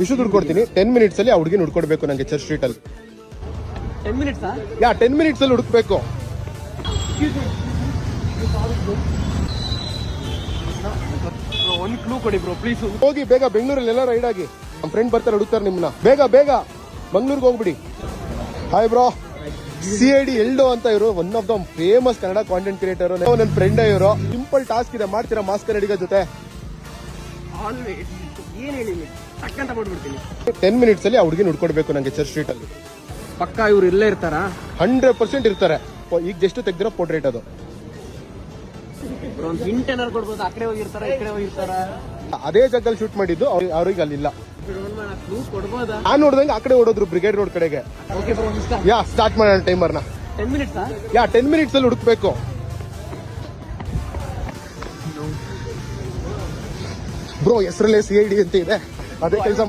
ಇಷ್ಟು ದುಡ್ಡು ಕೊಡ್ತೀನಿ. 10 ಮಿನಿಟ್ಸ್ ಅಲ್ಲಿ ಆ ಹುಡುಗಿನ ಹುಡ್ಕೊಡ್ಬೇಕು ನಂಗೆ ಚರ್ಚ್ ಸ್ಟ್ರೀಟ್ ಅಲ್ಲಿ. 10 ಮಿನಿಟ್ಸ್ 10 ಮಿನಿಟ್ಸ್ ಅಲ್ಲಿ ಹುಡುಕ್ಬೇಕು. ಒಂದು ಕ್ಲೂ ಕೊಡಿ ಬ್ರೋ ಪ್ಲೀಸ್. ಹೋಗಿ ಬೇಗ ಬೆಂಗಳೂರಲ್ಲಿ ಎಲ್ಲ ರೈಡ್ ಆಗಿ. ನಮ್ಮ ಫ್ರೆಂಡ್ ಬರ್ತಾರೆ ಹುಡುಕ್ತಾರೆ ನಿಮ್ಮನ್ನ. ಬೇಗ ಬೇಗ ಬೆಂಗಳೂರಿಗೆ ಹೋಗ್ಬಿಡಿ. ಹಾಯ್ ಬ್ರೋ, CID ಎಲ್ಡೋ ಅಂತ ಇವರು one of the famous Kannada content creator. ನನ್ನ ಫ್ರೆಂಡ್ ಇವರು. ಸಿಂಪಲ್ ಟಾಸ್ಕ್ ಇದೆ, ಮಾಡ್ತೀರಾ ಮಾಸ್ಕರಡಿಗ ಜೊತೆ? ಆಲ್ವೇಸ್ ಏನ್ ಹೇಳಿ ಟಕ್ಕಂತ ಮಾಡ್ಬಿಡ್ತೀನಿ. 10 ಮಿನಿಟ್ಸ್ ಅಲ್ಲಿ ಆ ಹುಡುಗಿನ ಹುಡ್ಕೊಡ್ಬೇಕು ನಂಗೆ ಚರ್ಚ್ ಸ್ಟ್ರೀಟ್ ಅಲ್ಲಿ. ಪಕ್ಕ ಇವ್ರು ಇಲ್ಲೇ ಇರ್ತಾರಾ? 100% ಇರ್ತಾರೆ. ಈಗ ಜಸ್ಟ್ ತೆಗ್ದಿರೋ ಪೋರ್ಟ್ರೇಟ್ ಅದು. ಒಂದು ಹಿಂಟ್ ಏನಾರು ಕೊಡ್ಬೋದು? ಆ ಕಡೆ ಹೋಗಿರ್ತಾರ, ಈ ಕಡೆ ಹೋಗಿರ್ತಾರ? ಅದೇ ಜಾಗದಲ್ಲಿ ಶೂಟ್ ಮಾಡಿದ್ದು, ಅವ್ರಿಗೆ ಅಲ್ಲಿಲ್ಲ. ಕ್ಲೂ ಕೊಡ್ಬೋದಾ? ನಾನ್ ನೋಡ್ದಂಗೆ ಆ ಕಡೆ ಓಡೋದ್ರು, ಬ್ರಿಗೇಡ್ ರೋಡ್ ಕಡೆಗೆ. ಓಕೆ ಬ್ರೋ, ಸ್ಟಾರ್ಟ್ ಮಾಡೋಣ ಟೈಮರ್ನ. 10 ಮಿನಿಟ್ಸ್ 10 ಮಿನಿಟ್ಸ್ ಅಲ್ಲಿ ಹುಡುಕ್ಬೇಕು. ಬ್ರೋ ಹೆಸರಲ್ಲೇ CID ಅಂತ ಇದೆ, ಅದೇ ಕೆಲಸ.